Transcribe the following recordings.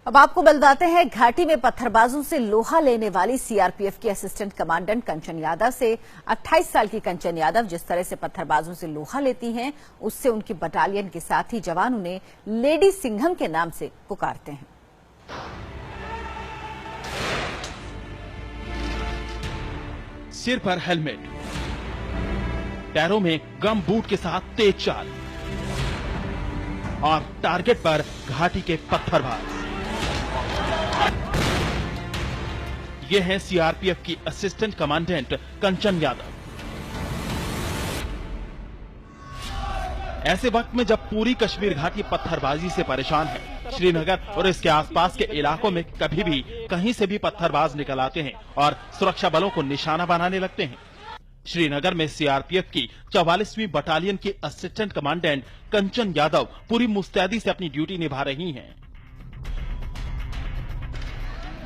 अब आपको बताते हैं, घाटी में पत्थरबाजों से लोहा लेने वाली सीआरपीएफ की असिस्टेंट कमांडेंट कंचन यादव से 28 साल की कंचन यादव जिस तरह से पत्थरबाजों से लोहा लेती हैं, उससे उनकी बटालियन के साथी जवान उन्हें लेडी सिंघम के नाम से पुकारते हैं। सिर पर हेलमेट, पैरों में गम बूट के साथ तेज चाल और टारगेट पर घाटी के पत्थरबाज। ये है सीआरपीएफ की असिस्टेंट कमांडेंट कंचन यादव। ऐसे वक्त में जब पूरी कश्मीर घाटी पत्थरबाजी से परेशान है, श्रीनगर और इसके आसपास के इलाकों में कभी भी कहीं से भी पत्थरबाज निकल आते हैं और सुरक्षा बलों को निशाना बनाने लगते हैं। श्रीनगर में सीआरपीएफ की 44वीं बटालियन की असिस्टेंट कमांडेंट कंचन यादव पूरी मुस्तैदी से अपनी ड्यूटी निभा रही हैं।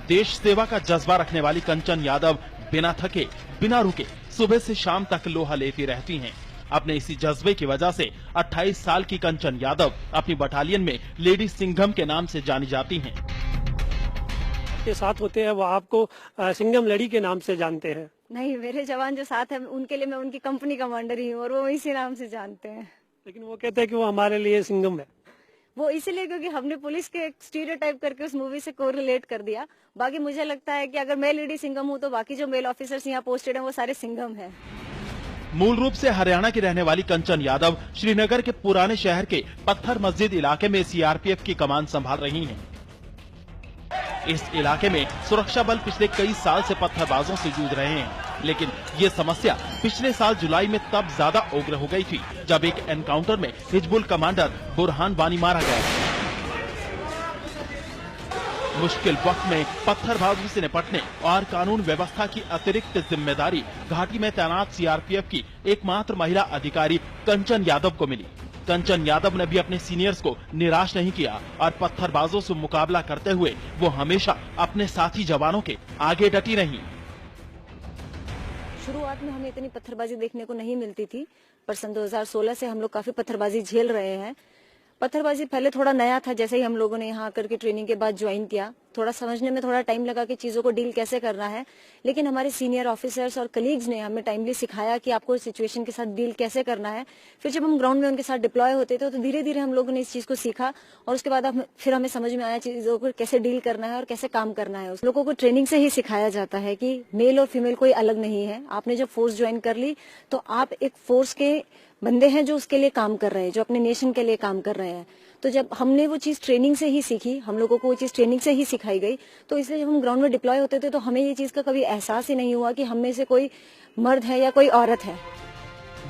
देश सेवा का जज्बा रखने वाली कंचन यादव बिना थके, बिना रुके सुबह से शाम तक लोहा लेती रहती हैं। अपने इसी जज्बे की वजह से 28 साल की कंचन यादव अपनी बटालियन में लेडी सिंघम के नाम से जानी जाती हैं। के साथ होते हैं वो आपको सिंघम लेडी के नाम से जानते हैं? नहीं, मेरे जवान जो साथ हैं उनके लिए मैं उनकी कंपनी कमांडर ही हूँ और वो इसी नाम से जानते हैं। लेकिन वो कहते हैं कि वो हमारे लिए सिंघम है। वो इसलिए क्योंकि हमने पुलिस के एक स्टीरियोटाइप करके उस मूवी से कोरिलेट कर दिया। बाकी मुझे लगता है कि अगर मैं लेडी सिंघम हूँ तो बाकी जो मेल ऑफिसर्स यहाँ पोस्टेड हैं वो सारे सिंघम हैं। मूल रूप से हरियाणा की रहने वाली कंचन यादव श्रीनगर के पुराने शहर के पत्थर मस्जिद इलाके में सीआरपीएफ की कमान संभाल रही हैं। इस इलाके में सुरक्षा बल पिछले कई साल से पत्थरबाजों से जूझ रहे हैं, लेकिन ये समस्या पिछले साल जुलाई में तब ज्यादा उग्र हो गई थी जब एक एनकाउंटर में हिजबुल कमांडर बुरहान वानी मारा गया। मुश्किल वक्त में पत्थरबाजों से निपटने और कानून व्यवस्था की अतिरिक्त जिम्मेदारी घाटी में तैनात सीआरपीएफ की एकमात्र महिला अधिकारी कंचन यादव को मिली। कंचन यादव ने भी अपने सीनियर्स को निराश नहीं किया और पत्थरबाजों से मुकाबला करते हुए वो हमेशा अपने साथी जवानों के आगे डटी रही। शुरुआत में हमें इतनी पत्थरबाजी देखने को नहीं मिलती थी, पर सन 2016 से हम लोग काफी पत्थरबाजी झेल रहे हैं। पत्थरबाजी पहले थोड़ा नया था, जैसे ही हम लोगों ने यहाँ आकर के ट्रेनिंग के बाद ज्वाइन किया, थोड़ा समझने में थोड़ा टाइम लगा कि चीजों को डील कैसे करना है। लेकिन हमारे सीनियर ऑफिसर्स और कलीग्स ने हमें टाइमली सिखाया कि आपको सिचुएशन के साथ डील कैसे करना है। फिर जब हम ग्राउंड में उनके साथ डिप्लॉय होते थे तो धीरे धीरे हम लोगों ने इस चीज को सीखा और उसके बाद फिर हमें समझ में आया चीजों को कैसे डील करना है और कैसे काम करना है। उस लोगों को ट्रेनिंग से ही सिखाया जाता है कि मेल और फीमेल कोई अलग नहीं है। आपने जब फोर्स ज्वाइन कर ली तो आप एक फोर्स के बंदे हैं जो उसके लिए काम कर रहे हैं, जो अपने नेशन के लिए काम कर रहे हैं। तो जब हमने वो चीज ट्रेनिंग से ही सीखी, हम लोगों को वो चीज ट्रेनिंग से ही सिखाई गई, तो इसलिए जब हम ग्राउंड में डिप्लॉय होते थे तो हमें ये चीज का कभी एहसास ही नहीं हुआ कि हम में से कोई मर्द है या कोई औरत है।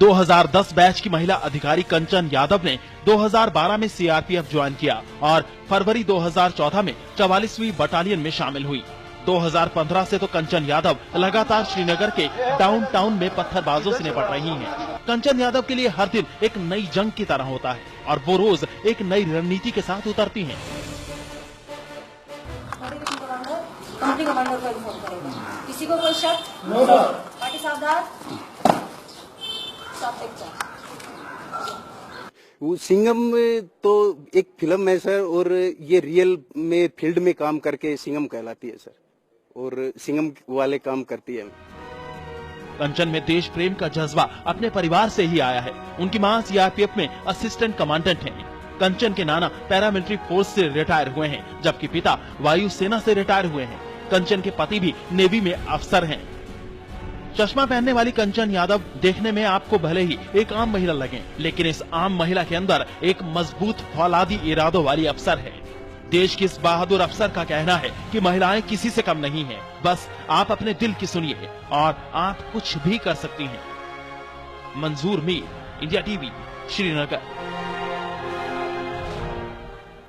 2010 बैच की महिला अधिकारी कंचन यादव ने 2012 में सीआरपीएफ ज्वाइन किया और फरवरी 2014 में 44वीं बटालियन में शामिल हुई। 2015 से तो कंचन यादव लगातार श्रीनगर के डाउनटाउन में पत्थरबाजों से निपट रही हैं। कंचन यादव के लिए हर दिन एक नई जंग की तरह होता है और वो रोज एक नई रणनीति के साथ उतरती हैं। कंपनी कमांडर को इन्फॉर्म करेगा। किसी को कोई शक? पार्टी सावधान। वो सिंघम तो एक फिल्म है सर, और ये रियल में फील्ड में काम करके सिंघम कहलाती है सर, और सिंघम वाले काम करती है। कंचन में देश प्रेम का जज्बा अपने परिवार से ही आया है। उनकी मां सीआरपीएफ में असिस्टेंट कमांडेंट हैं। कंचन के नाना पैरामिलिट्री फोर्स से रिटायर हुए हैं, जबकि पिता वायुसेना से रिटायर हुए हैं। कंचन के पति भी नेवी में अफसर हैं। चश्मा पहनने वाली कंचन यादव देखने में आपको भले ही एक आम महिला लगें, लेकिन इस आम महिला के अंदर एक मजबूत फौलादी इरादों वाली अफसर है। देश की इस बहादुर अफसर का कहना है कि महिलाएं किसी से कम नहीं हैं, बस आप अपने दिल की सुनिए और आप कुछ भी कर सकती हैं। मंजूर मीर, इंडिया टीवी, श्रीनगर।